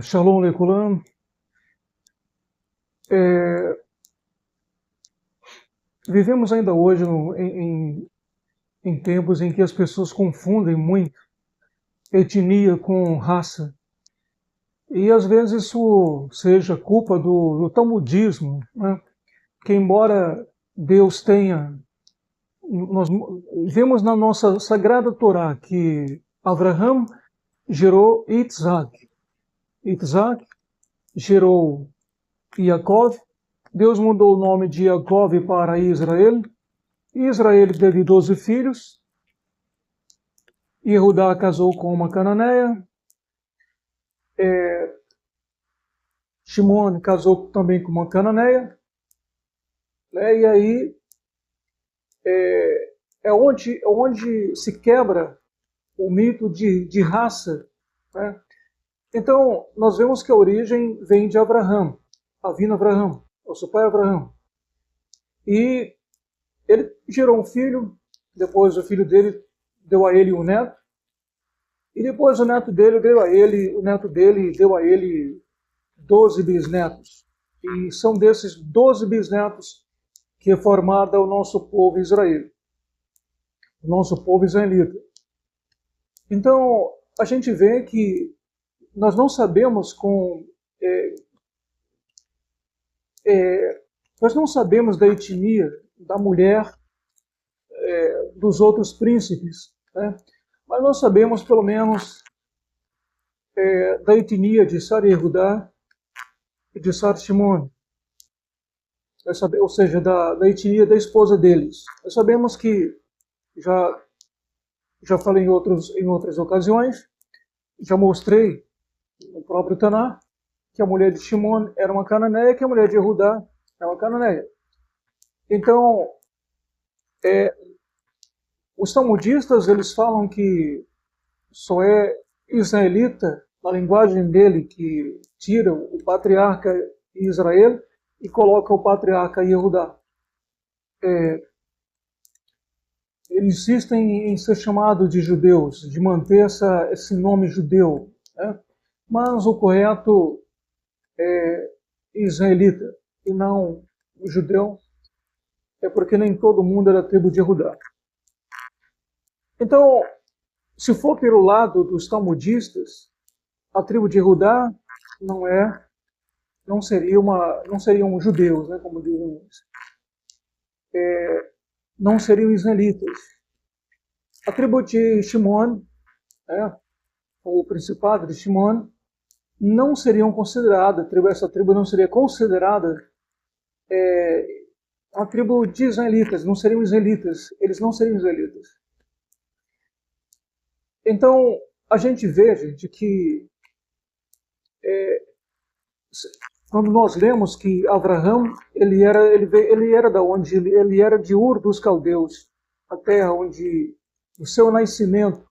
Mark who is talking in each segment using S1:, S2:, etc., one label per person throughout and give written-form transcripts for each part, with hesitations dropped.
S1: Shalom Lekulam. Vivemos ainda hoje em tempos em que as pessoas confundem muito etnia com raça. E às vezes isso seja culpa do talmudismo, né? Que embora Deus tenha... Nós vemos na nossa Sagrada Torá que Abraham gerou Isaac. Isaac gerou Yaakov. Deus mudou o nome de Yaakov para Israel. Israel teve 12 filhos. Yehudá casou com uma cananeia. Shimon casou também com uma cananeia. E aí é onde se quebra o mito de raça. Né? Então, nós vemos que a origem vem de Abraão, Avino Abraão, o seu pai Abraão. E ele gerou um filho, depois o filho dele deu a ele um neto, e depois o neto dele deu a ele 12 bisnetos. E são desses 12 bisnetos que é formado o nosso povo Israel, o nosso povo israelita. Então, a gente vê que nós não sabemos nós não sabemos da etnia da mulher dos outros príncipes, né? Mas nós sabemos pelo menos da etnia de Sar Yehudá e de Sar Shimon, ou seja, da etnia da esposa deles. Nós sabemos que, já falei em outras ocasiões, já mostrei no próprio Taná, que a mulher de Shimon era uma cananeia, que a mulher de Yehudá é uma cananeia. Então, os talmudistas, eles falam que só é israelita, na linguagem dele, que tira o patriarca Israel e coloca o patriarca Yehudá. Eles insistem em ser chamados de judeus, de manter esse nome judeu, né? Mas o correto é israelita e não judeu, porque nem todo mundo é da tribo de Yehudá. Então, se for pelo lado dos talmudistas, a tribo de Yehudá não seriam judeus, né, como dizem eles. Não seriam israelitas. A tribo de Shimon, o principado de Shimon, não seriam consideradas, essa tribo não seria considerada uma tribo de israelitas, não seriam israelitas, eles não seriam israelitas. Então, a gente vê, gente, que quando nós lemos que Abraão, ele era da onde? Ele era de Ur dos Caldeus, a terra onde o seu nascimento,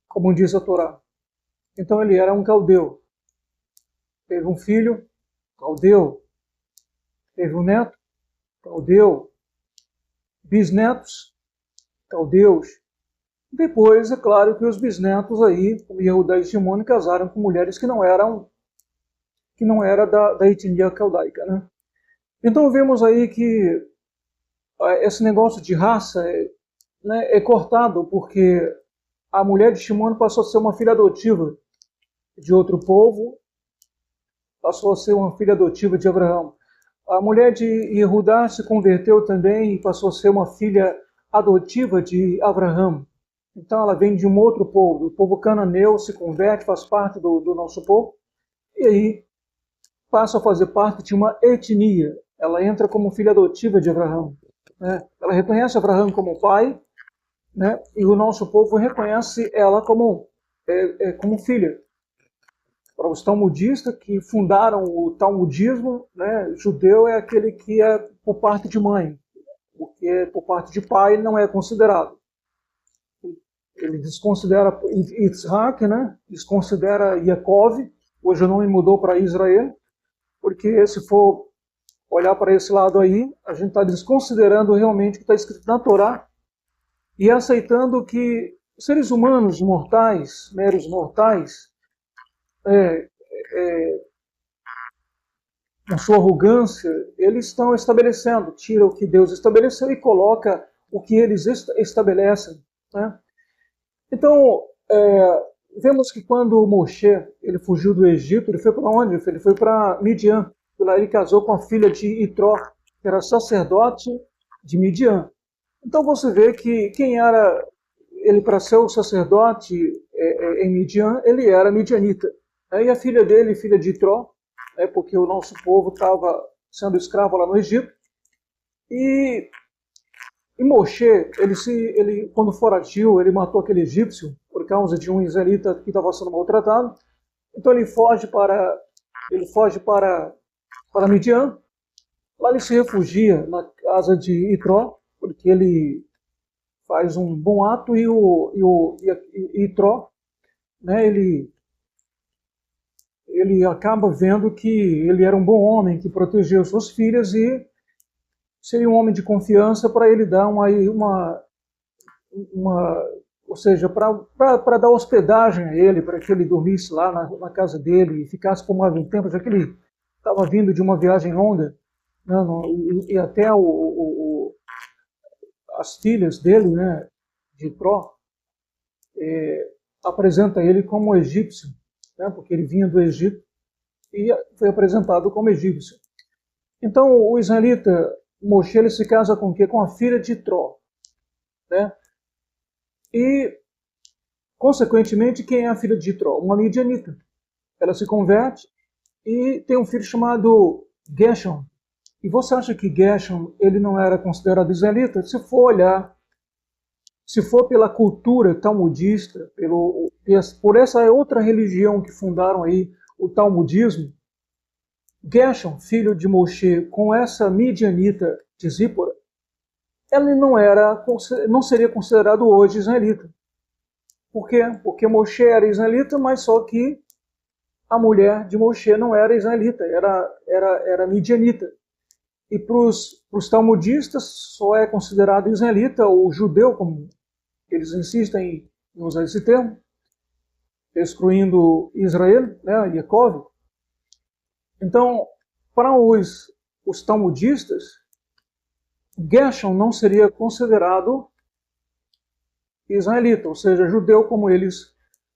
S1: como diz a Torá. Então ele era um caldeu. Teve um filho, caldeu. Teve um neto, caldeu. Bisnetos, caldeus. Depois, é claro que os bisnetos aí, como Yehudá e Shimon, casaram com mulheres que não era da etnia caldaica, né? Então vemos aí que esse negócio de raça é cortado, porque a mulher de Shimon passou a ser uma filha adotiva de outro povo, passou a ser uma filha adotiva de Abraão. A mulher de Yehudá se converteu também e passou a ser uma filha adotiva de Abraão. Então ela vem de um outro povo, o povo cananeu, se converte, faz parte do nosso povo, e aí passa a fazer parte de uma etnia. Ela entra como filha adotiva de Abraão. Né? Ela reconhece Abraão como pai, né? E o nosso povo reconhece ela como filha. Para os talmudistas que fundaram o talmudismo, né, judeu é aquele que é por parte de mãe, porque por parte de pai não é considerado. Ele desconsidera Isaac, né? Desconsidera Yaakov, hoje o nome mudou para Israel, porque se for olhar para esse lado aí, a gente está desconsiderando realmente o que está escrito na Torá e aceitando que seres humanos mortais, meros mortais, é, é, com sua arrogância, eles estão estabelecendo, tira o que Deus estabeleceu e coloca o que eles estabelecem. Né? Então, vemos que quando Moshe ele fugiu do Egito, ele foi para onde? Ele foi para Midian. Lá ele casou com a filha de Itró, que era sacerdote de Midian. Então você vê que quem era ele para ser o sacerdote em Midian, ele era midianita. E a filha dele, filha de Itró, porque o nosso povo estava sendo escravo lá no Egito. E Moshe, quando foragiu, ele matou aquele egípcio por causa de um israelita que estava sendo maltratado. Então ele foge para Midian. Lá ele se refugia na casa de Itró, porque ele faz um bom ato e Itró, né, ele acaba vendo que ele era um bom homem, que protegeu suas filhas e seria um homem de confiança para ele dar ou seja, para dar hospedagem a ele, para que ele dormisse lá na casa dele e ficasse por mais um tempo, já que ele estava vindo de uma viagem longa, né, e até as filhas dele, né, de Pró, apresenta ele como egípcio, né, porque ele vinha do Egito e foi apresentado como egípcio. Então o israelita Moshe ele se casa com o quê? Com a filha de Itró, né? E consequentemente quem é a filha de Itró? Uma midianita. Ela se converte e tem um filho chamado Gershom. E você acha que Gershom ele não era considerado israelita? Se for olhar, se for pela cultura talmudista, por essa outra religião que fundaram aí o talmudismo, Gershom, filho de Moshe, com essa midianita de Zípora, ele não seria considerado hoje israelita. Por quê? Porque Moshe era israelita, mas só que a mulher de Moshe não era israelita, era midianita. E para os talmudistas só é considerado israelita ou judeu, como eles insistem em usar esse termo, excluindo Israel, né, Yaakov. Então, para os talmudistas, Gershom não seria considerado israelita, ou seja, judeu, como eles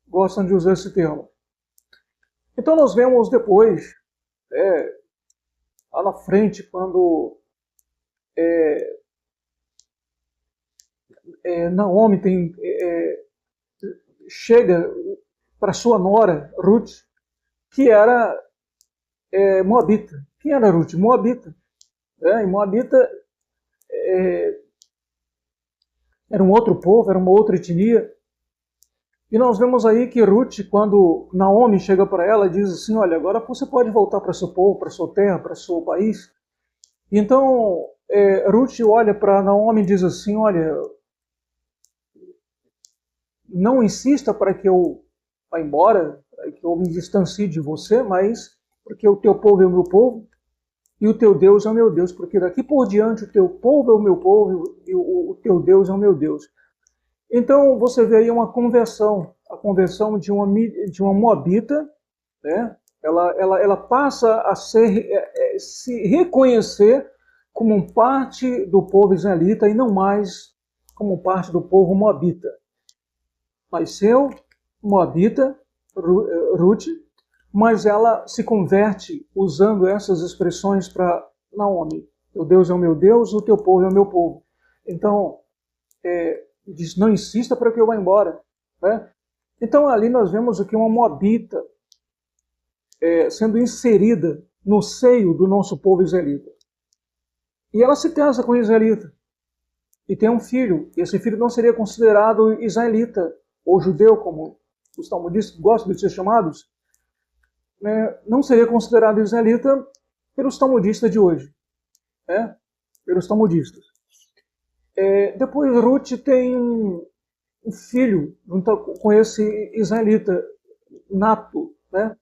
S1: gostam de usar esse termo. Então nós vemos depois, lá na frente, quando Naomi chega para sua nora, Ruth, que era Moabita. Quem era Ruth? Moabita. E Moabita era um outro povo, era uma outra etnia. E nós vemos aí que Ruth, quando Naomi chega para ela, diz assim, olha, agora você pode voltar para seu povo, para sua terra, para seu país. Então, Ruth olha para Naomi e diz assim, olha, não insista para que eu vá embora, para que eu me distancie de você, mas porque o teu povo é o meu povo e o teu Deus é o meu Deus, porque daqui por diante o teu povo é o meu povo e o teu Deus é o meu Deus. Então você vê aí uma conversão, a conversão de uma moabita, né? Ela passa a se reconhecer como parte do povo israelita e não mais como parte do povo moabita. Nasceu moabita, Ruth, mas ela se converte usando essas expressões para Naomi. Teu Deus é o meu Deus, o teu povo é o meu povo. Então, diz, não insista para que eu vá embora. Né? Então, ali nós vemos aqui uma moabita sendo inserida no seio do nosso povo israelita. E ela se casa com o israelita. E tem um filho. E esse filho não seria considerado israelita ou judeu, como os talmudistas gostam de ser chamados. Não seria considerado israelita pelos talmudistas de hoje. Pelos talmudistas. Depois Ruth tem um filho junto com esse israelita nato, né?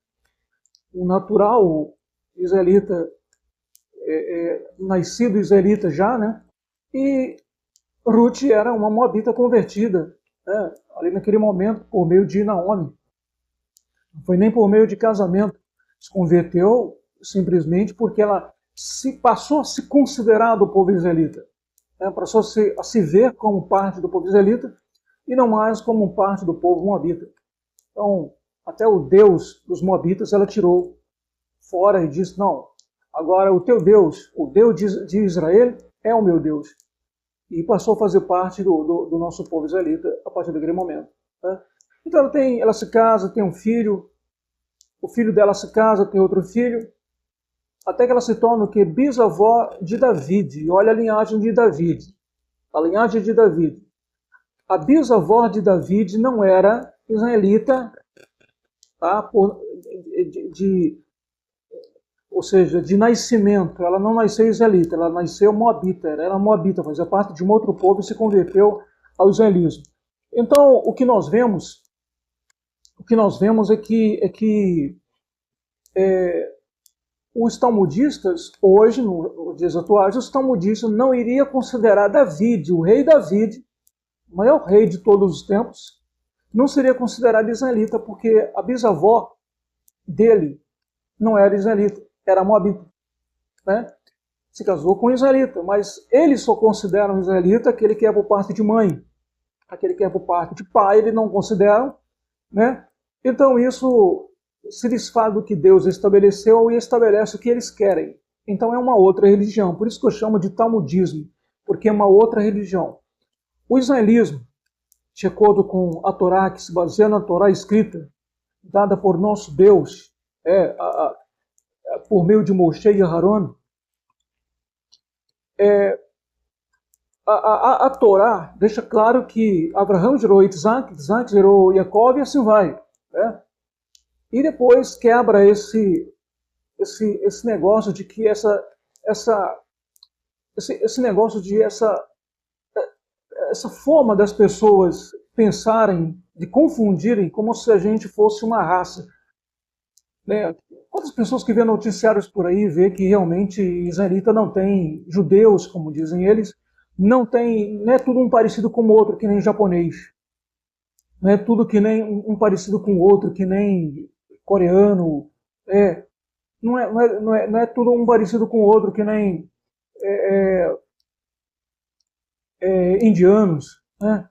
S1: Um natural israelita, nascido israelita já, né? E Ruth era uma moabita convertida, né? Ali naquele momento, por meio de Naomi. Não foi nem por meio de casamento. Se converteu simplesmente porque ela passou a se considerar do povo israelita. Passou a se ver como parte do povo israelita e não mais como parte do povo moabita. Então, até o Deus dos moabitas ela tirou fora e disse, não, agora o teu Deus, o Deus de Israel é o meu Deus. E passou a fazer parte do nosso povo israelita a partir daquele momento. Então ela se casa, tem um filho, o filho dela se casa, tem outro filho, até que ela se torna o quê? Bisavó de David. Olha a linhagem de David. A linhagem de David. A bisavó de David não era israelita, tá? Ou seja, de nascimento. Ela não nasceu israelita, ela nasceu moabita. Ela era moabita, fazia parte de um outro povo e se converteu ao israelismo. Então, o que nós vemos é que os talmudistas, hoje, nos dias atuais, os talmudistas não iriam considerar David, o rei David, o maior rei de todos os tempos, não seria considerado israelita, porque a bisavó dele não era israelita, era moabita. Né? Se casou com um israelita, mas eles só consideram israelita aquele que é por parte de mãe. Aquele que é por parte de pai, eles não consideram. Né? Então isso se desfaz do que Deus estabeleceu e estabelece o que eles querem. Então é uma outra religião. Por isso que eu chamo de talmudismo, porque é uma outra religião. O israelismo, de acordo com a Torá, que se baseia na Torá escrita, dada por nosso Deus, por meio de Moshe e Aharon, a Torá deixa claro que Abraão gerou Isaac, Isaac gerou Jacob e assim vai. Né? E depois quebra esse negócio de que essa forma das pessoas pensarem, de confundirem como se a gente fosse uma raça. Né? Quantas pessoas que vê noticiários por aí vê que realmente israelita não tem judeus, como dizem eles, não é tudo um parecido com o outro, que nem japonês. Não é tudo que nem um parecido com o outro, que nem coreano. Não é tudo um parecido com o outro, que nem indianos. Né?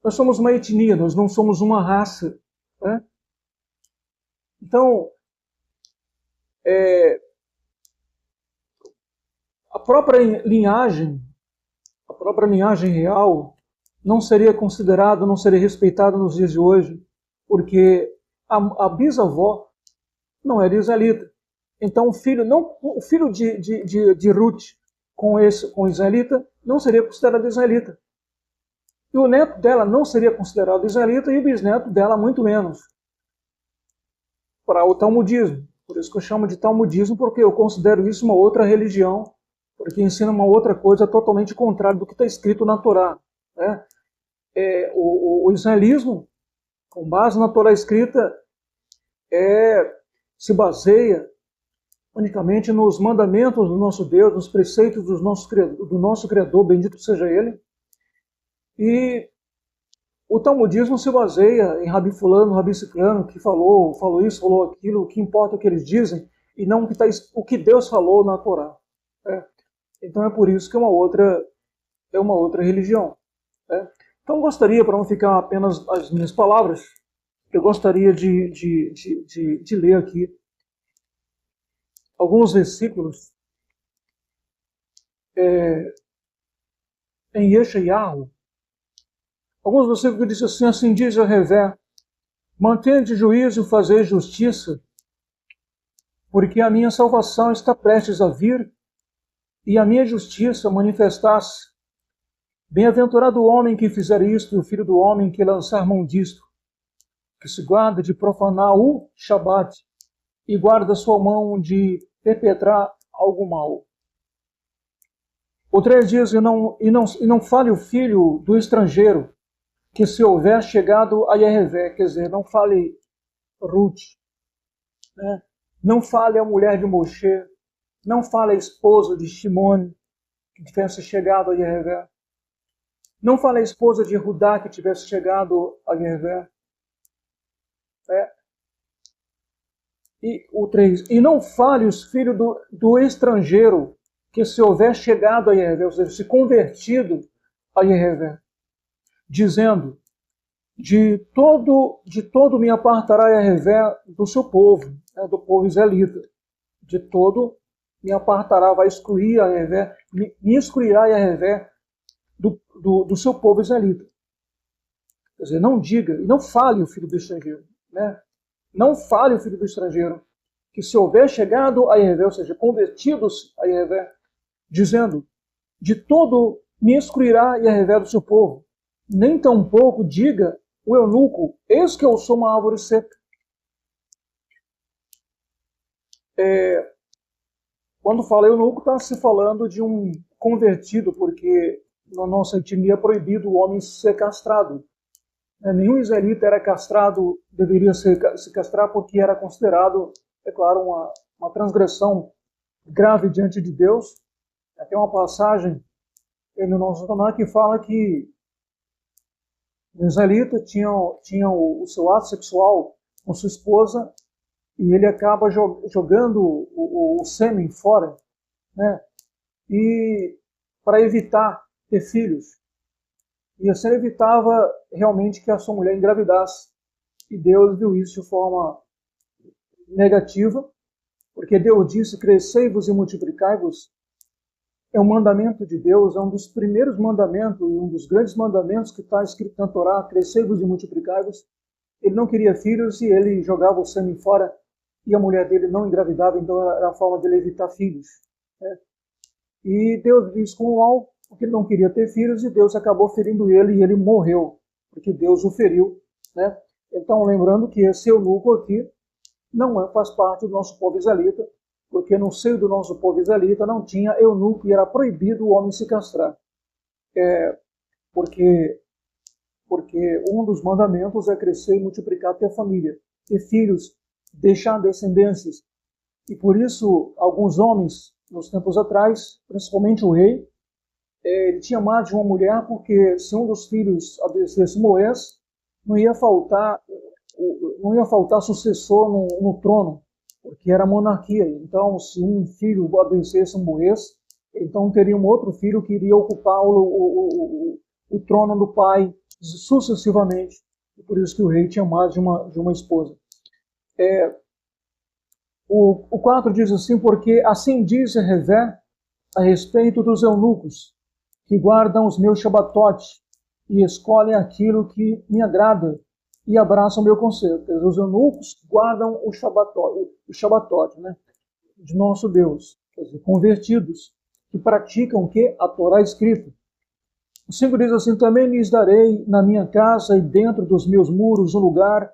S1: Nós somos uma etnia, nós não somos uma raça. Né? Então, a própria linhagem real não seria considerada, não seria respeitada nos dias de hoje, porque a bisavó não era israelita. Então o filho de Ruth com israelita não seria considerado israelita. E o neto dela não seria considerado israelita e o bisneto dela muito menos. Para o talmudismo. Por isso que eu chamo de talmudismo, porque eu considero isso uma outra religião, porque ensina uma outra coisa totalmente contrária do que está escrito na Torá. Né? O israelismo, com base na Torá escrita, se baseia unicamente nos mandamentos do nosso Deus, nos preceitos do nosso Criador, bendito seja Ele. E o talmudismo se baseia em Rabi Fulano, Rabi Ciclano, que falou isso, falou aquilo, o que importa é o que eles dizem, e não o que Deus falou na Torá. Então é por isso que é uma outra religião. Então eu gostaria, para não ficar apenas as minhas palavras, eu gostaria de ler aqui alguns versículos em Yeshayahu. Alguns versículos que dizem assim diz a Revé, mantende juízo e fazer justiça, porque a minha salvação está prestes a vir, e a minha justiça manifestar-se. Bem-aventurado o homem que fizer isto, e o filho do homem que lançar mão disto, que se guarda de profanar o Shabat, e guarda sua mão de perpetrar algo mal. O 3 diz, e não fale o filho do estrangeiro, que se houver chegado a Yerevé, quer dizer, não fale Ruth, né? Não fale a mulher de Moshe, não fale a esposa de Shimon, que tivesse chegado a Yerevé, não fale a esposa de Judá, que tivesse chegado a Yerevé. E o 3, e não fale os filhos do estrangeiro, que se houver chegado a Yahvé, ou seja, se convertido a Yahvé, dizendo, de todo me apartará Yahvé do seu povo, né, do povo israelita. De todo me apartará, vai excluir a Yahvé, me excluirá Yahvé do seu povo israelita. Quer dizer, não diga, e não fale o filho do estrangeiro, né? Não fale o filho do estrangeiro, que se houver chegado a Yahvé, ou seja, convertidos a Yahvé, dizendo, de todo me excluirá Yahvé do seu povo. Nem tampouco diga o eunuco, eis que eu sou uma árvore seca. Quando fala eunuco, está se falando de um convertido, porque na nossa etnia é proibido o homem ser castrado. Nenhum israelita era castrado, deveria se castrar, porque era considerado, é claro, uma transgressão grave diante de Deus. Tem uma passagem no nosso Taná que fala que o israelita tinha o seu ato sexual com sua esposa e ele acaba jogando o sêmen fora, né? E para evitar ter filhos. E assim ele evitava realmente que a sua mulher engravidasse. E Deus viu isso de forma negativa, porque Deus disse, crescei-vos e multiplicai-vos. É um mandamento de Deus, é um dos primeiros mandamentos, e um dos grandes mandamentos que está escrito na Torá, crescei-vos e multiplicai-vos. Ele não queria filhos e ele jogava o sêmen fora, e a mulher dele não engravidava, então era a forma dele evitar filhos, né? E Deus viu isso com mal, porque ele não queria ter filhos, e Deus acabou ferindo ele, e ele morreu, porque Deus o feriu, né? Então, lembrando que esse eunuco aqui não faz parte do nosso povo israelita, porque no seio do nosso povo israelita não tinha eunuco, e era proibido o homem se castrar. Porque um dos mandamentos é crescer e multiplicar, ter família, ter filhos, deixar descendências. E por isso, alguns homens, nos tempos atrás, principalmente o rei, ele tinha mais de uma mulher, porque se um dos filhos adoecesse, morresse, não ia faltar sucessor no trono, porque era monarquia. Então, se um filho adoecesse, morresse, então teria um outro filho que iria ocupar o trono do pai sucessivamente. E por isso que o rei tinha mais de uma esposa. O 4 diz assim, porque assim diz Yahvé a respeito dos eunucos, que guardam os meus Shabbatot e escolhem aquilo que me agrada e abraçam o meu conselho. Os eunucos guardam o Shabbatot, né, de nosso Deus, quer dizer, convertidos, que praticam o que? A Torá escrita. O 5 diz assim, também lhes darei na minha casa e dentro dos meus muros um lugar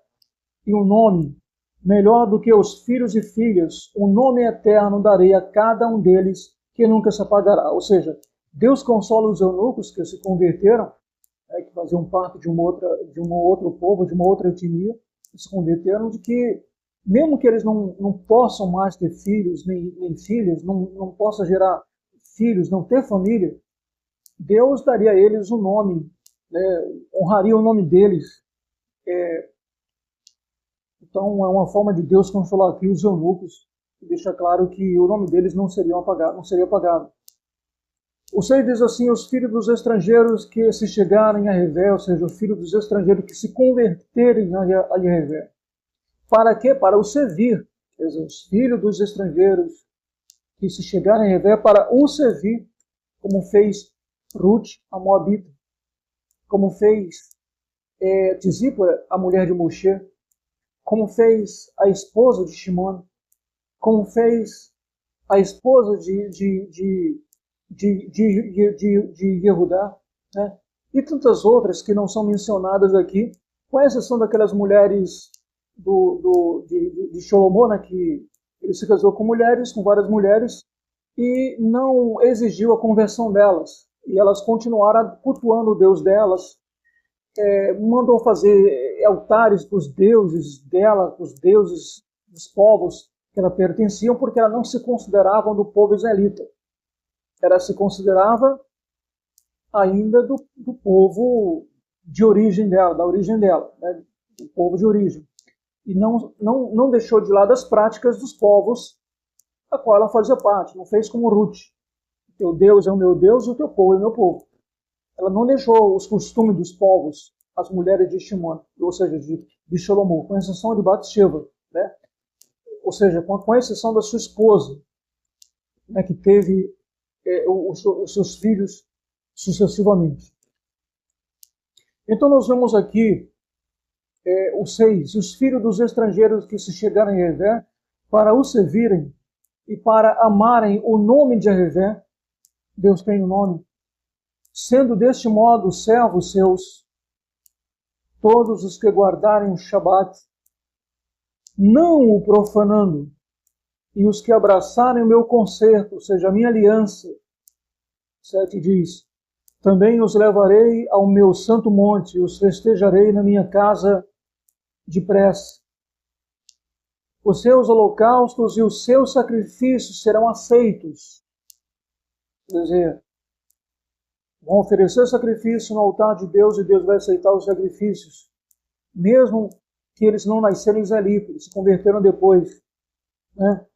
S1: e um nome, melhor do que os filhos e filhas, um nome eterno darei a cada um deles, que nunca se apagará. Ou seja, Deus consola os eunucos que se converteram, que faziam parte de um outro povo, de uma outra etnia, que se converteram, de que, mesmo que eles não possam mais ter filhos, nem filhas, não possam gerar filhos, não ter família, Deus daria a eles um nome, né, honraria o nome deles. Então, é uma forma de Deus consolar aqui os eunucos, e deixa claro que o nome deles não seria apagado. O 6 diz assim, os filhos dos estrangeiros que se chegarem a Yahvé, ou seja, os filhos dos estrangeiros que se converterem a Yahvé. Para quê? Para o servir. Quer dizer, os filhos dos estrangeiros que se chegarem a Yahvé para o servir, como fez Ruth, a Moabita, como fez Tisípora, a mulher de Moshe, como fez a esposa de Shimon, como fez a esposa de Yehudá, né? E tantas outras que não são mencionadas aqui, com exceção daquelas mulheres de Salomão, né, que ele se casou com várias mulheres, e não exigiu a conversão delas. E elas continuaram cultuando o Deus delas, mandou fazer altares para os deuses dela, para os deuses dos povos que ela pertenciam, porque elas não se consideravam do povo israelita. Ela se considerava ainda do povo de origem dela, da origem dela, né, do povo de origem. e não deixou de lado as práticas dos povos a qual ela fazia parte. Não fez como Ruth. O teu Deus é o meu Deus e o teu povo é o meu povo. Ela não deixou os costumes dos povos, as mulheres de Shimon, ou seja, de Salomão, com exceção de Batseba, né? Ou seja, com exceção da sua esposa, né, que teve os seus filhos sucessivamente. Então nós vemos aqui os 6, os filhos dos estrangeiros que se chegaram em Jevé para o servirem e para amarem o nome de Jevé, Deus tem um nome, sendo deste modo servos seus, todos os que guardarem o Shabat, não o profanando, e os que abraçarem o meu concerto, ou seja, a minha aliança. 7 diz, também os levarei ao meu santo monte, e os festejarei na minha casa de prece. Os seus holocaustos e os seus sacrifícios serão aceitos. Quer dizer, vão oferecer sacrifício no altar de Deus e Deus vai aceitar os sacrifícios. Mesmo que eles não nasceram israelitas, eles se converteram depois. Né?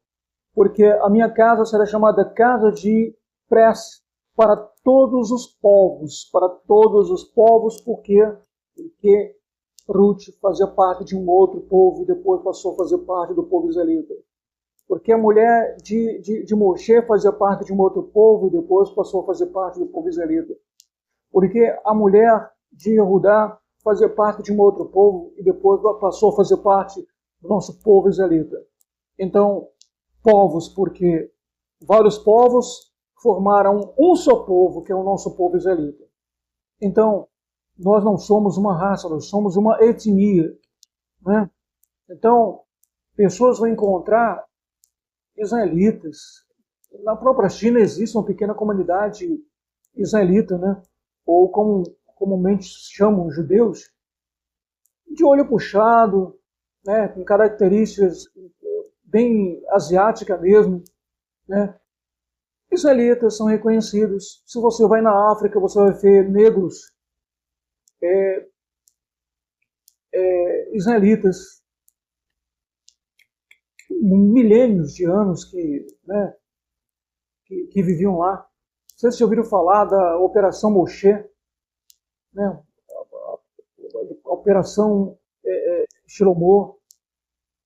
S1: Porque a minha casa será chamada casa de prece para todos os povos. Para todos os povos, porque Ruth fazia parte de um outro povo e depois passou a fazer parte do povo israelita. Porque a mulher de Moshe fazia parte de um outro povo e depois passou a fazer parte do povo israelita. Porque a mulher de Judá fazia parte de um outro povo e depois passou a fazer parte do nosso povo israelita. Então, povos, porque vários povos formaram um só povo, que é o nosso povo israelita. Então, nós não somos uma raça, nós somos uma etnia. Né? Então, pessoas vão encontrar israelitas. Na própria China existe uma pequena comunidade israelita, né? Ou como comumente chamam judeus, de olho puxado, né? Com características bem asiáticas mesmo. Né? Israelitas são reconhecidos. Se você vai na África, você vai ver negros israelitas, milênios de anos que viviam lá. Não sei se vocês já ouviram falar da Operação Moshe, né? A Operação Shlomo,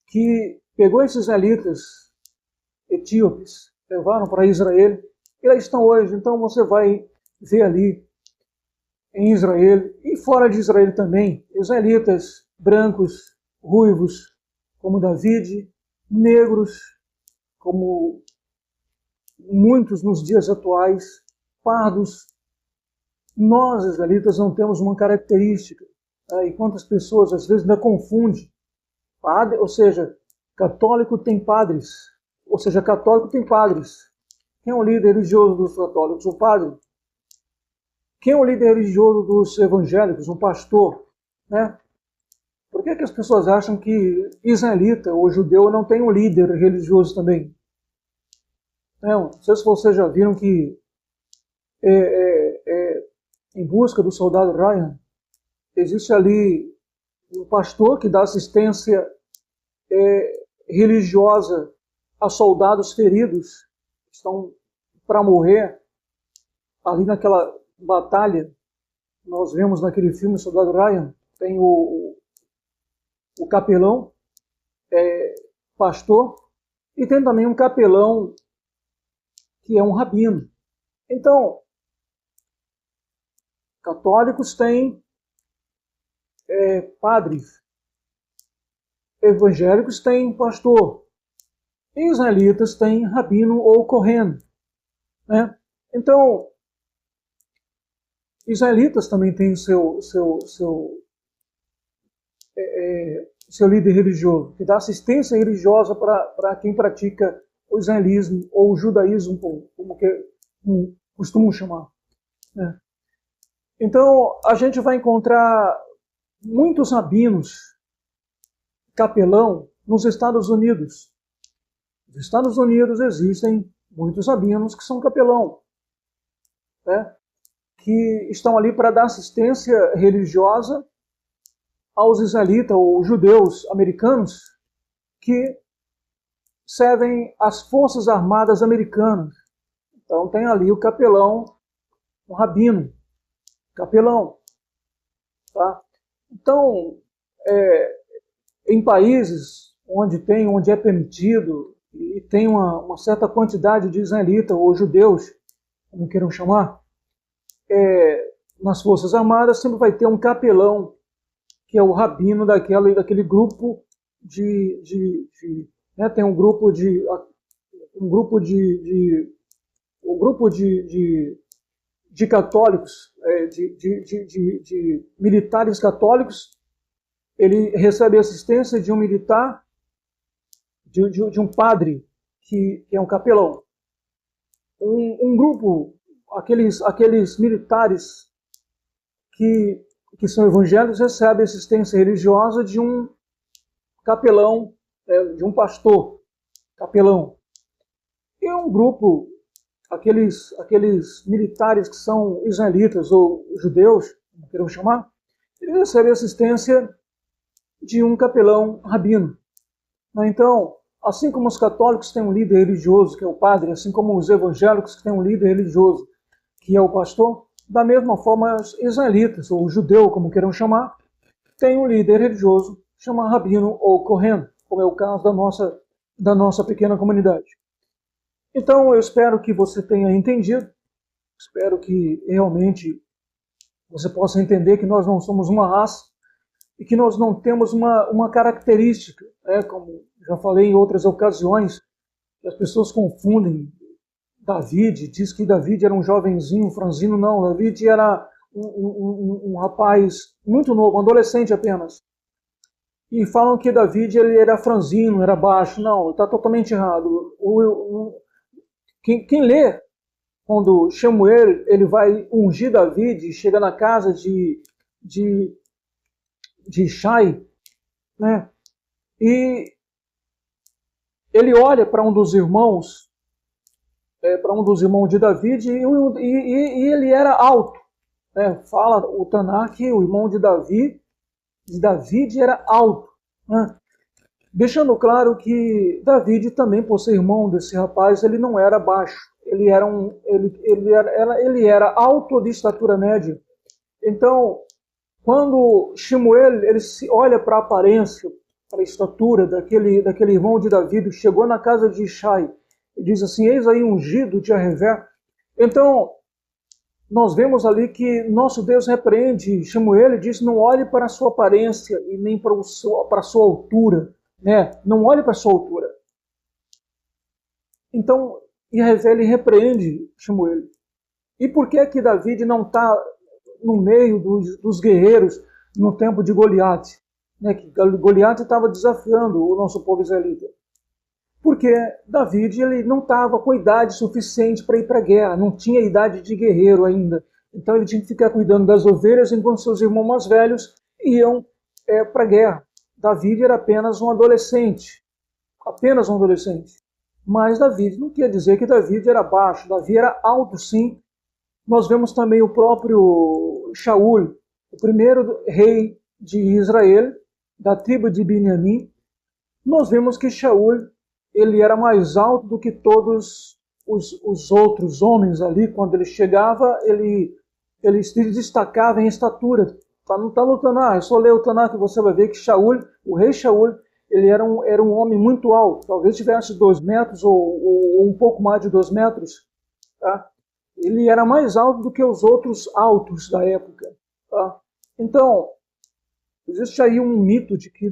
S1: que pegou esses israelitas etíopes, levaram para Israel, e lá estão hoje. Então você vai ver ali em Israel, e fora de Israel também, israelitas brancos, ruivos, como David, negros, como muitos nos dias atuais, pardos. Nós, israelitas, não temos uma característica, e quantas pessoas às vezes ainda confundem. Padre, ou seja, católico tem padres, ou seja, católico tem padres. Quem é o líder religioso dos católicos? O padre. Quem é o líder religioso dos evangélicos? Um pastor. Né? Por que as pessoas acham que israelita ou judeu não tem um líder religioso também? Não sei se vocês já viram que em busca do soldado Ryan, existe ali um pastor que dá assistência religiosa a soldados feridos que estão para morrer ali naquela batalha. Nós vemos naquele filme Soldado Ryan, tem o capelão, pastor, e tem também um capelão que é um rabino. Então, católicos têm padres, evangélicos têm pastor, e israelitas têm rabino ou kohen. Né? Então, israelitas também têm seu líder religioso, que dá assistência religiosa para quem pratica o israelismo ou o judaísmo, como costumam chamar. Né? Então, a gente vai encontrar muitos rabinos, capelão, nos Estados Unidos. Nos Estados Unidos existem muitos rabinos que são capelão, né? Que estão ali para dar assistência religiosa aos israelitas ou judeus americanos que servem as Forças Armadas Americanas. Então tem ali o capelão, o rabino, capelão. Tá? Então, em países onde é permitido e tem uma certa quantidade de israelitas ou judeus, como queiram chamar, nas Forças Armadas sempre vai ter um capelão, que é o rabino daquele grupo tem um grupo de católicos, de militares católicos. Ele recebe assistência de um militar, de um padre, que é um capelão. Um grupo, aqueles militares que são evangélicos, recebem assistência religiosa de um capelão, de um pastor, capelão. E um grupo, aqueles militares que são israelitas ou judeus, como queremos chamar, eles recebem assistência de um capelão rabino. Então, assim como os católicos têm um líder religioso, que é o padre, assim como os evangélicos têm um líder religioso, que é o pastor, da mesma forma os israelitas, ou judeu, como queiram chamar, têm um líder religioso, chama rabino ou kohen, como é o caso da nossa pequena comunidade. Então, eu espero que você tenha entendido, espero que realmente você possa entender que nós não somos uma raça e que nós não temos uma característica, como já falei em outras ocasiões, que as pessoas confundem David, diz que David era um jovenzinho, franzino. Não, David era um rapaz muito novo, um adolescente apenas. E falam que David ele era franzino, era baixo. Não, está totalmente errado. Quem lê, quando Samuel ele vai ungir David, chega na casa de Shai, né? E ele olha para um dos irmãos, de David, e ele era alto. Fala o Taná que o irmão de David era alto. Né? Deixando claro que David também, por ser irmão desse rapaz, ele não era baixo. Ele era alto, de estatura média. Então, quando Samuel ele se olha para a aparência, para a estatura daquele irmão de Davi, que chegou na casa de Shai, e diz assim: eis aí ungido de Jehová. Então, nós vemos ali que nosso Deus repreende Samuel e diz: não olhe para a sua aparência e nem para a sua altura. Não olhe para a sua altura. Então, Jehová ele repreende Samuel. E por que David não está no meio dos guerreiros no tempo de Goliate? Que Goliate estava desafiando o nosso povo israelita. Porque David ele não estava com idade suficiente para ir para a guerra, não tinha idade de guerreiro ainda. Então ele tinha que ficar cuidando das ovelhas enquanto seus irmãos mais velhos iam para a guerra. David era apenas um adolescente. Mas David não quer dizer que David era baixo, Davi era alto sim. Nós vemos também o próprio Shaul, o primeiro rei de Israel, da tribo de Benjamim. Nós vemos que Shaul ele era mais alto do que todos os outros homens ali. Quando ele chegava, ele se destacava em estatura. Tá no Taná, é só ler o Taná que você vai ver que Shaul, o rei Shaul, ele era um homem muito alto, talvez tivesse 2 metros ou um pouco mais de 2 metros. Tá? Ele era mais alto do que os outros altos da época. Tá? Então, existe aí um mito de que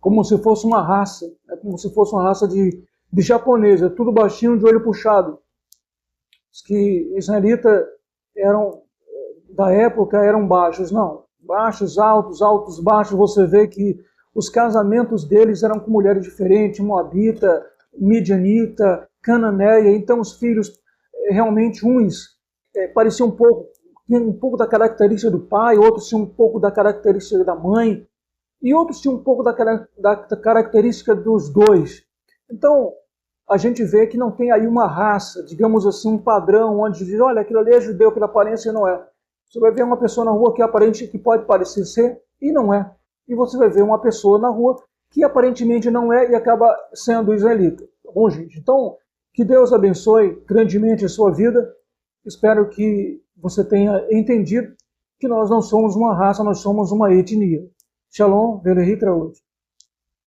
S1: como se fosse uma raça, como se fosse uma raça de japonês, tudo baixinho, de olho puxado. Os que israelitas da época eram baixos. Não, baixos, altos, altos, baixos. Você vê que os casamentos deles eram com mulheres diferentes, moabita, midianita, cananeia. Então os filhos realmente uns pareciam tinham um pouco da característica do pai, outros tinham um pouco da característica da mãe, e outros tinham um pouco da característica dos dois. Então, a gente vê que não tem aí uma raça, digamos assim, um padrão, onde diz: olha, aquilo ali é judeu, aquela aparência não é. Você vai ver uma pessoa na rua que pode parecer ser e não é. E você vai ver uma pessoa na rua que aparentemente não é e acaba sendo israelita. Tá bom, gente? Então, que Deus abençoe grandemente a sua vida. Espero que você tenha entendido que nós não somos uma raça, nós somos uma etnia. Shalom, Velehitra hoje.